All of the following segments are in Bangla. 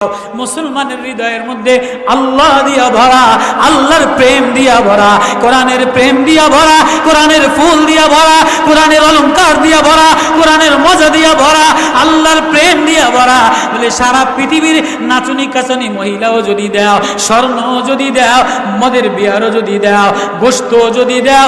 মুসলমানের হৃদয়ের মধ্যে আল্লাহ দিয়া ভরা, আল্লাহর প্রেম দিয়া ভরা, কোরআনের প্রেম দিয়া ভরা, কোরআনের ফুল দিয়া ভরা, কোরআনের অলংকার দিয়া ভরা, কোরআনের মজা দিয়া ভরা, আল্লাহর প্রেম দিয়া ভরা। বলে সারা পৃথিবীর নাচুনি কাচনি মহিলাও যদি দাও, স্বর্ণ যদি দাও, মদের বিয়ারও যদি দাও, গোশত যদি দাও,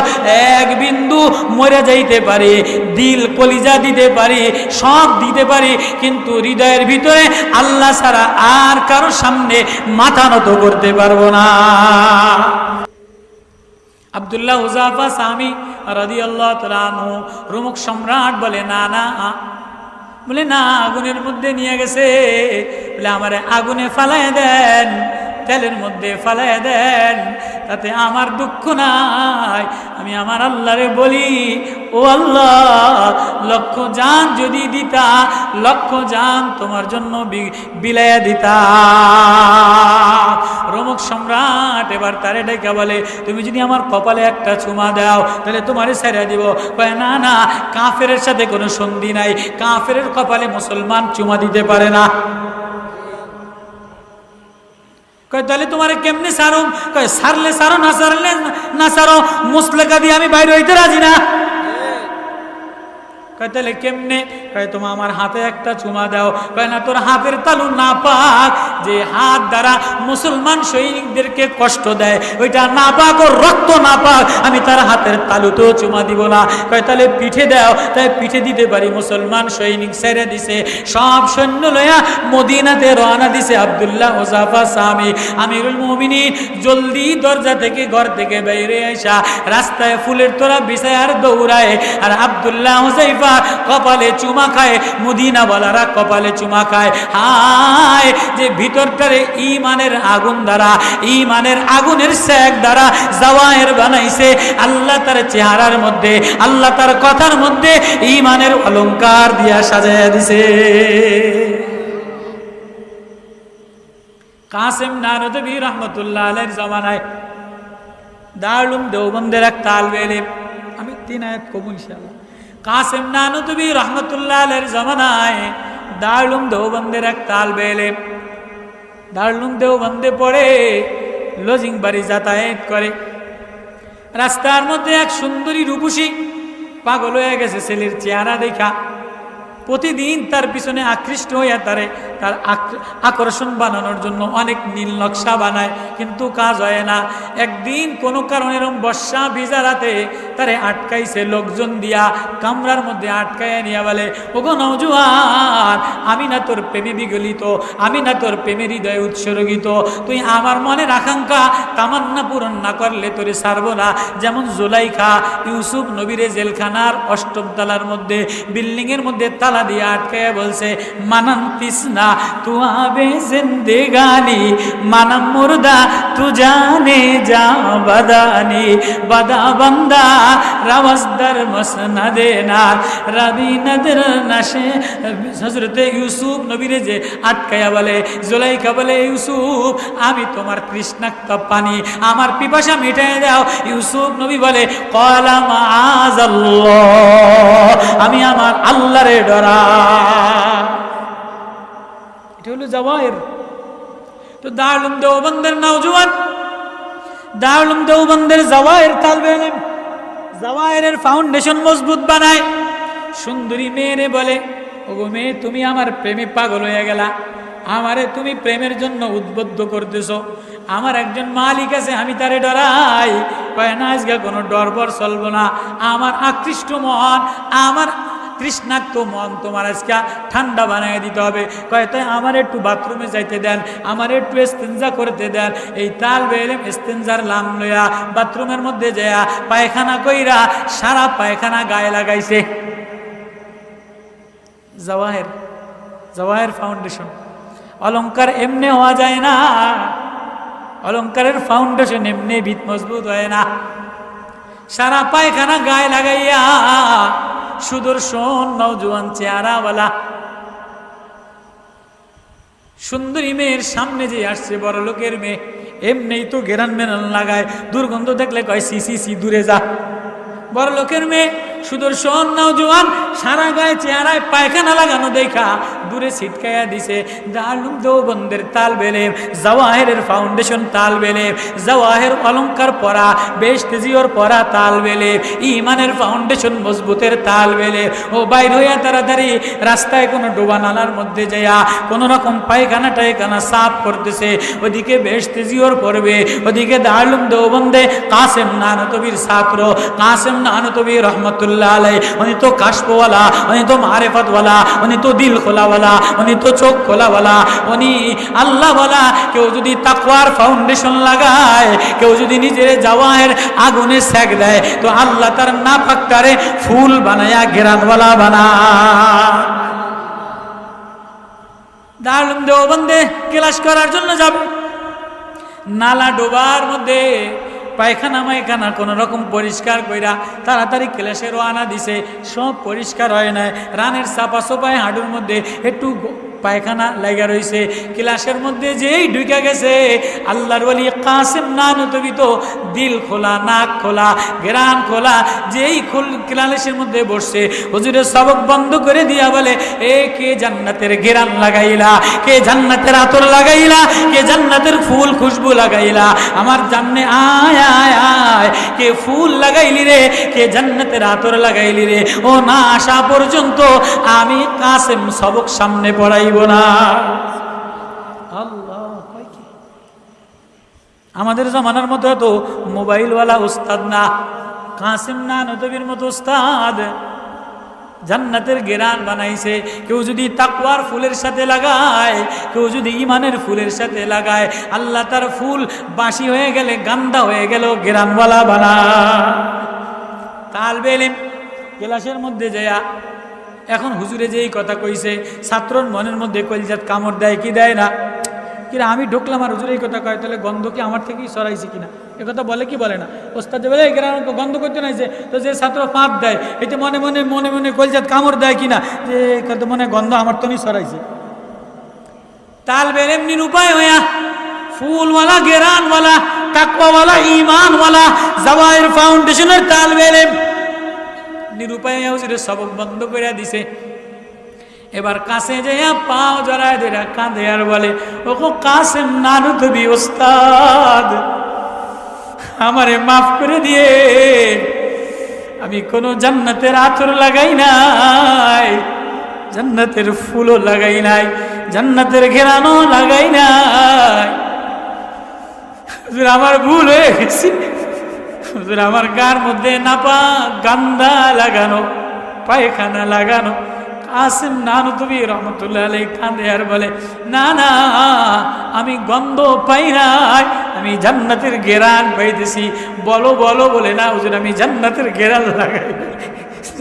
এক বিন্দু মরে যাইতে পারে, দিল কলিজা দিতে পারি, সব দিতে পারি, কিন্তু হৃদয়ের ভিতরে আল্লাহ ছাড়া আর কারো সামনে মাথা নত করতে পারবো না। আব্দুল্লাহ হুযাফা সামি রাদিয়াল্লাহু তাআলা আনহু রোমক সম্রাট বলে না না, বলে না, আগুনের মধ্যে নিয়ে গেছে, বলে আমারে আগুনে ফালায় দেন, তেলের মধ্যে ফালায় দেন, তাতে আমার দুঃখ নাই। আমি আমার আল্লাহরে বলি, ও আল্লাহ, লক্ষ জান যদি দিতা, লক্ষ জান তোমার জন্য বিলাইয়া দিতা। রোমক সম্রাট এবার তারে ডেকে বলে, তুমি যদি আমার কপালে একটা চুমা দাও তাহলে তোমারে ছেড়ে দিব। কয় না না, কাফেরের সাথে কোনো সন্ধি নাই, কাফেরের কপালে মুসলমান চুমা দিতে পারে না। কয় তাহলে তোমারে কেমনে সারুম? কয় সারলে সারো, না সারলে না সারো, মুসলেকা দিয়ে আমি বাইরে হইতে রাজি না। কয় তাহলে কেমনে? কয় তোমার আমার হাতে একটা চুমা দাও। কয় না, তোর হাতের তালু না পাক, যে হাত দ্বারা মুসলমান সৈনিকদেরকে কষ্ট দেয় ওইটা না পাক, ওর রক্ত না পাক, আমি তার হাতের তালুতেও চুমা দিব না। কয় তাহলে পিঠে দাও। তাই পিঠে দিতে পারি। মুসলমান সৈনিক ছেড়ে দিছে, সব সৈন্য লইয়া মদিনাতে রওনা দিছে। আব্দুল্লাহ হুযাফা সামি আমিরুল মুমিনিন জলদি দরজা থেকে, ঘর থেকে বাইরে আইসা রাস্তায় ফুলের তোড়া বিছায় আর দৌড়ায়, আর আব্দুল্লাহ হুযাফা কপালে চুমা খায়, মদিনা ওয়ালারা কপালে চুমা খায়। হায়, যে ভিতরটারে ঈমানের আগুন দ্বারা, ঈমানের আগুনের সেক দ্বারা জাওয়াহির বানাইছে, আল্লাহ তার চেহারার মধ্যে, আল্লাহ তার কথার মধ্যে ঈমানের অলংকার দিয়া সাজায়া দিছে। কাসেম নানদবী রাহমাতুল্লাহ আলাইহির জামানায় দারুল উলুম দেওবন্দের এক তালিবে ইলম, আমি 3 আয়াত কবু ইনশাআল্লাহ। কাসেম নানদবী রাহমাতুল্লাহ আলাইহির জামানায় দারুল উলুম দেওবন্দের এক তালিবে ইলম, দারুল উলুম দেওবন্দে পড়ে, লজিং বাড়ি যাতায়াত করে। রাস্তার মধ্যে এক সুন্দরী রূপসী পাগল হয়ে গেছে ছেলের চেহারা দেখা। প্রতিদিন তার পিছনে আকৃষ্ট হইয়া তার আকর্ষণ বানানোর জন্য অনেক নীল নকশা বানায়, কিন্তু কাজ হয় না। একদিন কোনো কারণে এরকম বর্ষা ভিজা রাতে তারে আটকাইছে লোকজন দিয়া, কামরার মধ্যে আটকাইয়া নিয়া বলে, ওগো নওজোয়ান, আমি না তোর প্রেমে বিগলিত, আমি না তোর প্রেমের হৃদয়ে উৎসর্গিত, তুই আমার মনের আকাঙ্ক্ষা তামান্না পূরণ না করলে তোরে ছাড়বো না। যেমন জুলাইখা ইউসুফ নবীরে জেলখানার 8ম তলার মধ্যে বিল্ডিংয়ের মধ্যে তালা দিয়া আটকাইয়া বলছে, মানান তিসনা তু আবে জিন্দেগানি, মানাম মুর্দা তু জানে যা বাদানি, বাদা বান্দা রাওয়াজদার মসনাদে না রাবি নদর নাশে। হযরতে ইউসুফ নবীরে যে আটকাইয়া বলে, জুলাইখা বলে, ইউসুফ, আমি তোমার তৃষ্ণাক্ত পানি, আমার পিপাসা মিটাইয়া দাও। ইউসুফ নবী বলে, ক্বালা মাআযাল্লাহ, আমি আমার আল্লাহরে ডরাই। এটা হলো জাওয়াহির। তো দারুল উলুম দেওবন্দের নওজোয়ান, দারুল উলুম দেওবন্দের জাওয়াহির তালিবে ইলম, জাওয়াহিরের ফাউন্ডেশন মজবুত বানায়। সুন্দরী মেয়েরে বলে, ওগো মেয়ে, তুমি আমার প্রেমে পাগল হয়ে গেলা, আমারে তুমি প্রেমের জন্য উদ্বুদ্ধ করতেছো। আমার একজন মালিক আছে, আমি তারে ডরাই। কয় না, আজকে কোনো ডরবর চলবো না, আমার আকৃষ্ট মন, আমার তৃষ্ণাক্ত মন তোমার আজকে ঠান্ডা বানিয়ে দিতে হবে। কয় তাই আমার একটু বাথরুমে যাইতে দেন, আমার একটু ইস্তেঞ্জা করতে দেন। এই তালিবে ইলম ইস্তেঞ্জার লাম লইয়া বাথরুমের মধ্যে যায়া পায়খানা কইরা সারা পায়খানা গায়ে লাগাইছে। জাওয়াহির, জাওয়াহির ফাউন্ডেশন। অলংকার এমনি হওয়া যায় না, অলংকারের ফাউন্ডেশন এমনি ভিত মজবুত হয় না। সারা পায়খানা গায়ে লাগাইয়া সুদর্শন নওজোয়ান চেহারাওয়ালা সুন্দরী মেয়ের সামনে যে আসছে, বড় লোকের মেয়ে, এমনি তো গেরান মেরান লাগায়, দুর্গন্ধ দেখলে কয় সি সি সি, দূরে যা। বড় লোকের মেয়ে সুদর্শন নওজোয়ান সারা গায়ে চেহারায় পায়খানা লাগানো দেখা দূরে ছিটকাইয়া দিছে। দারুল দেওবন্দের তালবেলে জাওয়াহিরের ফাউন্ডেশন তালবেলে জাওয়াহির অলংকার পরা বেশতেজিওর পরা তালবেলে ইমানের ফাউন্ডেশন মজবুতের তালবেলে ও বাইর হইয়া তাড়াতাড়ি রাস্তায় কোনো ডোবা নালার মধ্যে যাইয়া কোনো রকম পায়খানা টায়খানা সাফ করতেছে। ওদিকে বেশতেজিওর পড়বে, ওদিকে দারুল দেওবন্দে কাসেম নানতবির ছাত্র কাসেম নানতবি রহমতুল্লাহ আলাই, উনি তো কাশফওয়ালা, উনি তো মারেফতওয়ালা, উনি তো দিল খোলাওয়ালা, উনি তো চোখ খোলাওয়ালা, উনি আল্লাহওয়ালা। কেউ যদি তাকওয়ার ফাউন্ডেশন লাগায়, কেউ যদি নিজের জাওয়াহের আগুনে সেক দেয়, তো আল্লাহ তার নাফাকটারে ফুল বানায়া ঘেরানওয়ালা বানায়। দারুল দেওবন্দে ক্লাস করার জন্য যাবে, নালা ডোবার মধ্যে পায়খানা মায়খানা কোনো রকম পরিষ্কার কইরা তাড়াতাড়ি ক্লাসে রওনা দিছে। সব পরিষ্কার হয় নাই, রানের চাপা চোপায় হাঁটুর মধ্যে একটু পায়খানা লাগা রয়েছে। ক্লাসের মধ্যে যেই ঢুকে গেছে, আল্লাহর ওলি কাসেম নানতবি তো দিল খোলা, নাক খোলা, ঘেরান খোলা, যেই ক্লাসের মধ্যে বসছে হুজুরের সবক বন্ধ করে দিয়া বলে, এ কে জান্নাতের ঘেরান লাগাইলা, কে জান্নাতের আতর লাগাইলা, কে জান্নাতের ফুল খুশবু লাগাইলা, আমার জান্নে আয় আয় আয়, কে ফুল লাগাইলি রে, কে জান্নাতের আতর লাগাইলি রে। ও না আসা পর্যন্ত আমি কাসেম সবক সামনে পড়াই না। আল্লাহ কয় কি, আমাদের জামানার মতো তো মোবাইলওয়ালা উস্তাদ না, কাসেম নানতবির মতো উস্তাদ জান্নাতের ঘেরান বানাইছে। কেউ যদি তাকওয়ার ফুলের সাথে লাগায়, কেউ যদি ইমানের ফুলের সাথে লাগায়, আল্লাহ তার ফুল বাসি হয়ে গেলে গান্দা হয়ে গেল ঘেরানওয়ালা বানায়। তালবে ইলম ক্লাসের মধ্যে যায়া এখন হুজুরে যেই কথা কইছে, ছাত্রর মনের মধ্যে কলিজাত কামড় দেয় কি দেয় না? কিনা আমি ঢুকলাম আর হুজুর এই কথা কয়, তাহলে গন্ধ কি আমার থেকেই সরাইছে কিনা, এ কথা বলে কি বলে না? ওস্তাদ বলে গন্ধ করতে নাইছে, তো যে ছাত্র পাপ দেয় এতে মনে মনে মনে মনে কলিজাত কামড় দেয় কিনা, যে কত মনে গন্ধ আমার তো নি সরাইছে। তালবে এমনি উপায় হইয়া ফুলওয়ালা, গেরানওয়ালা, তাকওয়াওয়ালা, ঈমানওয়ালা জাওয়াহির ফাউন্ডেশনের তালবে ইলম নিরুপায় হুজুরের সবক বন্ধ করে দিছে। এবার কাছে যাইয়া পাও জড়ায় ধরে কাঁদে আর বলে, ও কাসেম নানতবি ওস্তাদ, আমারে মাফ করে দিয়ে, আমি কোনো জান্নাতের আতর লাগাই নাই, জান্নাতের ফুলও লাগাই নাই, জান্নাতের ঘেরানো লাগাই নাই, আমার ভুল হয়ে গেছে। হুজুর আমার গার মধ্যে নাপাক গান্দা লাগানো, পায়খানা লাগানো। কাসেম নানতবি রহমতুল্লাহ আলাইহি কাঁদে আর বলে, না না, আমি গন্ধ পাই নাই, আমি জান্নাতের ঘেরান পাইতেছি। বলো বলো বলে, না হুজুর আমি জান্নাতের ঘেরান লাগাই,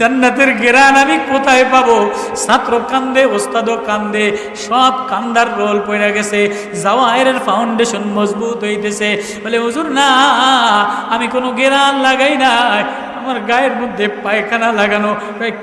জান্নাতের ঘেরান আমি কোথায় পাবো? ছাত্র কান্দে, ওস্তাদও কান্দে, সব কান্দার রোল পড়ে গেছে। জাওয়াহিরের ফাউন্ডেশন মজবুত হইতেছে। বলে হুজুর না, আমি কোনো ঘেরান লাগাই নাই, আমার গায়ের মধ্যে পায়খানা লাগানো।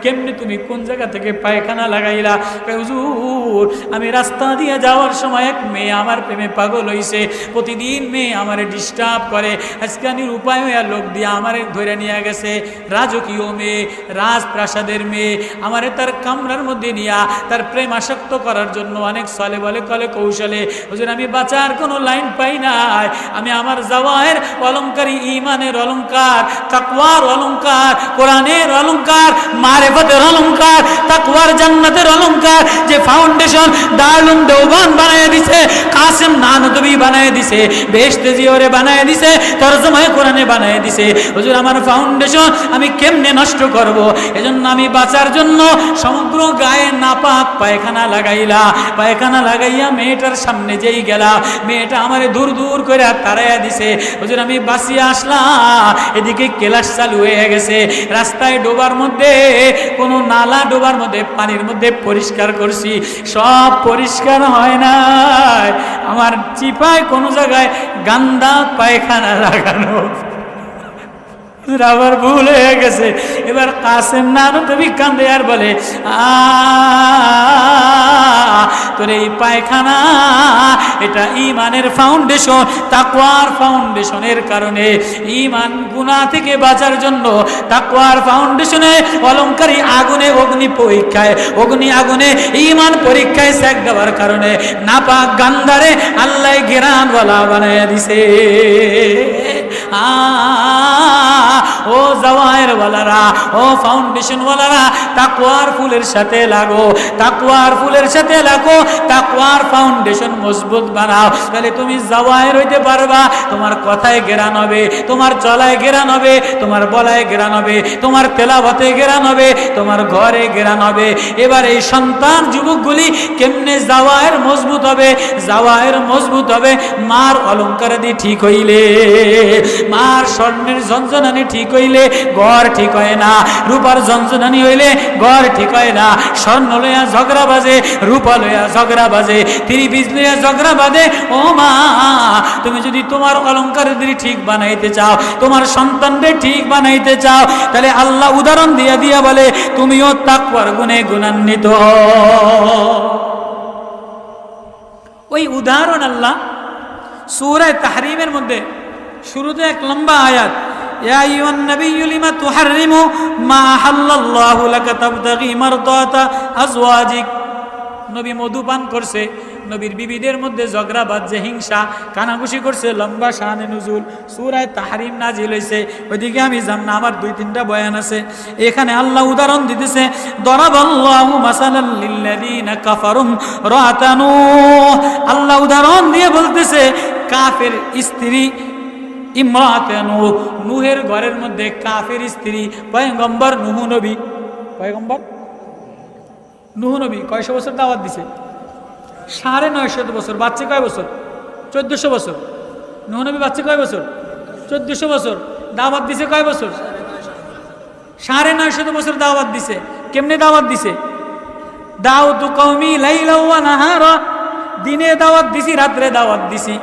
কেমনি তুমি কোন জায়গা থেকে পায়খানা লাগাইলা? হুজুর আমি রাস্তা দিয়ে যাওয়ার সময় এক মেয়ে আমার প্রেমে পাগল হইছে, প্রতিদিন মেয়ে আমারে ডিস্টার্ব করে, আজকে আমি উপায় হইয়া লোক দিয়ে আমারে ধরে নিয়ে গেছে, রাজকীয় মেয়ে, রাজপ্রাসাদের মেয়ে, আমারে তার কামরার মধ্যে নিয়া তার প্রেম আসক্ত করার জন্য অনেক ছলে বলে কলে কৌশলে। হুজুর আমি বাঁচার কোনো লাইন পাই নাই, আমি আমার জাওয়াহির অলংকারী, ইমানের অলংকার, তাকওয়ার অলংকার, কোরআনের অলংকার, মারিফতের অলংকার, তাকওয়ার জান্নাতের অলংকার, যে ফাউন্ডেশন দারুল দেওবন্দ বানায় দিছে, কাসেম নানতবি বানায় দিছে, বেশতেজিওরে বানায় দিছে, তরজমায়ে কোরআনে বানায় দিছে। হুজুর আমার ফাউন্ডেশন আমি কেমনে নষ্ট করব? এজন্য আমি বাঁচার জন্য সমগ্র গায়ে নাপাক পায়খানা লাগাইলা, পায়খানা লাগাইয়া মেয়েটার সামনে যেই গেলা, মেয়েটা আমারে দূর দূর করে তাড়াইয়া দিছে। হুজুর আমি বাঁচিয়ে আসলাম, এদিকে ক্লাস চালু হয়ে গেছে, রাস্তায় ডোবার মধ্যে কোনো নালা ডোবার মধ্যে পানির মধ্যে পরিষ্কার করছি, সব পরিষ্কার হয় না, আমার চিপায় কোনো জায়গায় গান্দা পায়খানা লাগানো, আবার ভুল হয়ে গেছে। এবার কাসেম নানতবি কান্দে আর বলে, তোর এই পায়খানা এটা ঈমানের ফাউন্ডেশন, তাকওয়ার ফাউন্ডেশনের কারণে। ঈমান গুনাহ থেকে বাঁচার জন্য তাকওয়ার ফাউন্ডেশনে অলংকারী আগুনে অগ্নি পরীক্ষায়, অগ্নি আগুনে ঈমান পরীক্ষায় সেক দেওয়ার কারণে নাপাক গান্ধারে আল্লাহ ঘেরানওয়ালা বানায় দিছে। ও জাওয়ায়ের ওয়ালারা, ও ফাউন্ডেশন ওয়ালারা, তাকওয়ার ফুলের সাথে লাগো, তাকওয়ার ফুলের সাথে লাগো, তাকওয়ার ফাউন্ডেশন মজবুত বানাও। তাহলে তুমি জাওয়ায়ের হইতে পারবা। তোমার কথায় ঘেরান হবে, তোমার চলায় ঘেরান হবে, তোমার বলায় ঘেরান হবে, তোমার তেলাওয়াতে ঘেরান হবে, তোমার ঘরে ঘেরান হবে। এবার এই সন্তান যুবকগুলি কেমনে জাওয়ায়ের মজবুত হবে? জাওয়ায়ের মজবুত হবে মার অলংকার দিয়ে ঠিক হইলে, মার স্বর্ণের ঝনঝনানি ঠিক হইলে ঘর ঠিক হয় না, রূপার ঝনঝনানি হইলে ঘর ঠিক হয় না। স্বর্ণ লইয়া ঝগড়া বাজে, রূপা লইয়া ঝগড়া বাজে, ত্রিবীজ লইয়া ঝগড়া বাজে। ও মা, তুমি যদি তোমার অলংকার দিয়ে ঠিক বানাইতে চাও, তোমার সন্তানদের ঠিক বানাইতে চাও, তাহলে আল্লাহ উদাহরণ দিয়া দিয়া বলে তুমিও তাকওয়ার গুণে গুণান্বিত। ওই উদাহরণ আল্লাহ সূরা তাহরিমের মধ্যে শুরুতে এক লম্বা আয়াত, ইয়া আইয়ুহান নাবিয়্যু লিমা তুহাররিমু মা আহাল্লাল্লাহু লাকা তাবতাগি মারদাতা আজওয়াজিক। নবী মধুপান করছে, নবীর বিবিদের মধ্যে ঝগড়া বাজছে, হিংসা কানাঘুষি করছে, লম্বা শানে নুজুল সূরা তাহরিম নাজিল হইছে। ওইদিকে আমি যাব না, আমার 2-3টা বয়ান আছে। এখানে আল্লাহ উদাহরণ দিতেছে, দরাবাল্লাহু মাসালাল লিল্লাযিনা কাফারু রাআতা নূহ। আল্লাহ উদাহরণ দিয়ে বলতেছে কাফের স্ত্রী ইমরাতে নূহ, নূহের ঘরের মধ্যে কাফের স্ত্রী পয়গম্বর নূহ নবী। পয়গম্বর নূহ নবী কয়শো বছর দাওয়াত দিছে? 950 বছর। বাচ্চা কয় বছর? 1400 বছর। নূহ নবী বাচ্চা কয় বছর? 1400 বছর। দাওয়াত দিছে কয় বছর? 950 বছর দাওয়াত দিছে। কেমনে দাওয়াত দিছে? দাউতু কওমি লাইলা ওয়া নাহারা, দিনে দাওয়াত দিছি, রাত্রে দাওয়াত দিছি,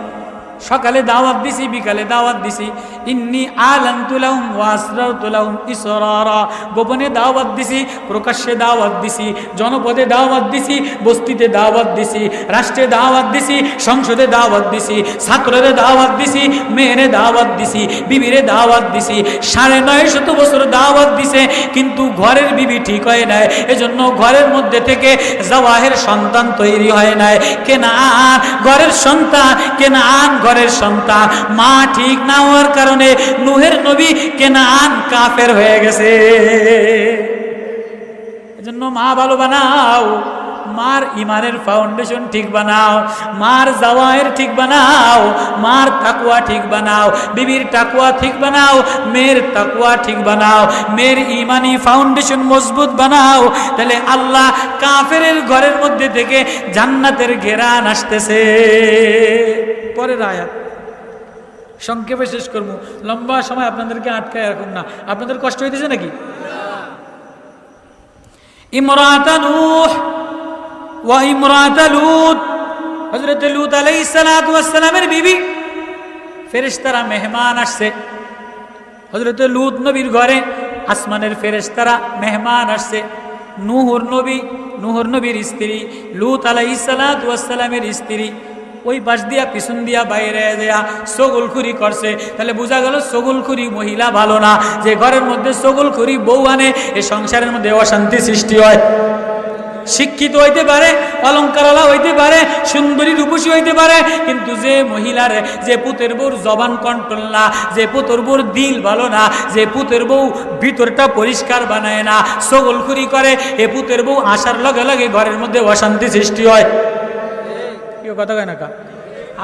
সকালে দাওয়াত দিছি, বিকালে দাওয়াত দিছি। ইন্নী আলানতু লাহুম ওয়া আসরারতু লাহুম ইসরারা, গোপনে দাওয়াত দিছি, প্রকাশ্যে দাওয়াত দিছি, জনপদে দাওয়াত দিছি, বস্তিতে দাওয়াত দিছি, রাষ্ট্রে দাওয়াত দিছি, সংসদে দাওয়াত দিছি, ছাত্ররে দাওয়াত দিছি, মেয়েরে দাওয়াত দিছি, বিবিরে দাওয়াত দিছি। 950 বছর দাওয়াত দিছে, কিন্তু ঘরের বিবি ঠিক হয় নাই। এজন্য ঘরের মধ্যে থেকে জাওয়াহের সন্তান তৈরি হয় নাই। কেনান ঘরের সন্তান, কেনান ঘরের সন্তান। মা ঠিক না হওয়ার কারণে নূহের নবী কেনান কাফের হয়ে গেছে। এজন্য মা ভালো বানাও, মার ইমানের ফাউন্ডেশন ঠিক বানাও, মার জাওয়ায়ের ঠিক বানাও, মার তাকওয়া ঠিক বানাও, বিবির তাকওয়া ঠিক বানাও, মেয়ের তাকওয়া ঠিক বানাও, মেয়ের ইমানি ফাউন্ডেশন মজবুত বানাও। তাহলে আল্লাহ কাফেরের ঘরের মধ্যে থেকে জান্নাতের ঘেরান আসতেছে। পরের আয়াত সংক্ষেপে শেষ করবো, লম্বা সময় আপনাদেরকে আটকায় রাখুন না। আপনাদের কষ্ট হইতেছে নাকি? ইমরাতা নূহ ওয়া ইমরাতা লূত, হযরত লূত আলাইহিস সালাতু ওয়াস সালামের বিবি। ফেরেশতারা মেহমান আসছে হযরত লূত নবীর ঘরে, আসমানের ফেরেশতারা মেহমান আসছে। নূহর নবীর স্ত্রী, লূত আলাইহিস সালাতু ওয়াস সালামের স্ত্রী ওই পাশ দিয়া পিছন দিয়া বাইরে দেয়া সগলখুরি করছে। তাহলে বোঝা গেল সগলখুরি মহিলা ভালো না। যে ঘরের মধ্যে সগলখুরি বউ আনে, এই সংসারের মধ্যে অশান্তি সৃষ্টি হয়। শিক্ষিত হইতে পারে, অলঙ্কারওয়ালা হইতে পারে, সুন্দরী রূপসী হইতে পারে, কিন্তু যে মহিলার, যে পুতের বউর জবান কন্ট্রোল না, যে পুতের বউর দিল ভালো না, যে পুতের বউ ভিতরটা পরিষ্কার বানায় না, সগলখুরি করে, এ পুতের বউ আসার লগে লগে ঘরের মধ্যে অশান্তি সৃষ্টি হয়। কথা কয় না কা?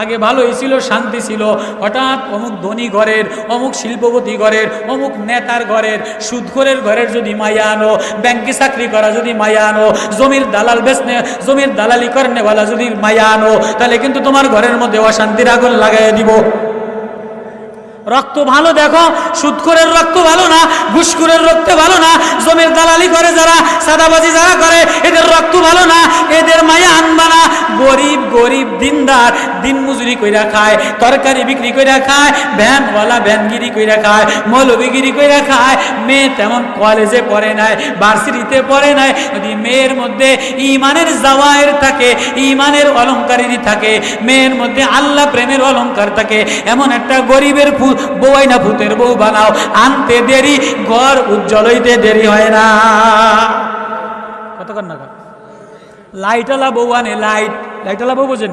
আগে ভালোই ছিল, শান্তি ছিল, হঠাৎ অমুক ধনী ঘরের, অমুক শিল্পপতি ঘরের, অমুক নেতার ঘরের, সুদখোরের ঘরের যদি মায়া আনো, ব্যাংকে চাকরি করা যদি মায়া আনো, জমির দালাল বেচনে, জমির দালালি করেনেওয়ালা যদি মায়া আনো, তাহলে কিন্তু তোমার ঘরের মধ্যে অশান্তির আগুন লাগাই দিব। রক্ত ভালো দেখো, সুদখোরের রক্ত ভালো না, ঘুষখোরের রক্ত ভালো না, জমির দালালি করে যারা, সাদাবাজি যারা করে, এদের রক্ত ভালো না, এদের মায়া আনবা না। গরিব গরিব দিনদার, দিন মজুরি কইরা খায়, তরকারি বিক্রি কইরা খায়, ভ্যানওয়ালা ভ্যানগিরি কইরা খায়, মৌলবিগিরি কইরা খায়। মেয়ে তেমন কলেজে পড়ে নাই, ভার্সিটিতে পড়ে নাই, যদি মেয়ের মধ্যে ইমানের জাওয়ায়ের থাকে, ইমানের অলংকারিনী থাকে, মেয়ের মধ্যে আল্লাহ প্রেমের অলংকার থাকে, এমন একটা গরিবের বউই না ভূতের বউ বানাও, আনতে দেরি, ঘর উজ্জ্বল হইতে দেরি হয় না। কতক্ষণ না লাইটওয়ালা বউ আনে, লাইটওয়ালা বউ বোঝেন?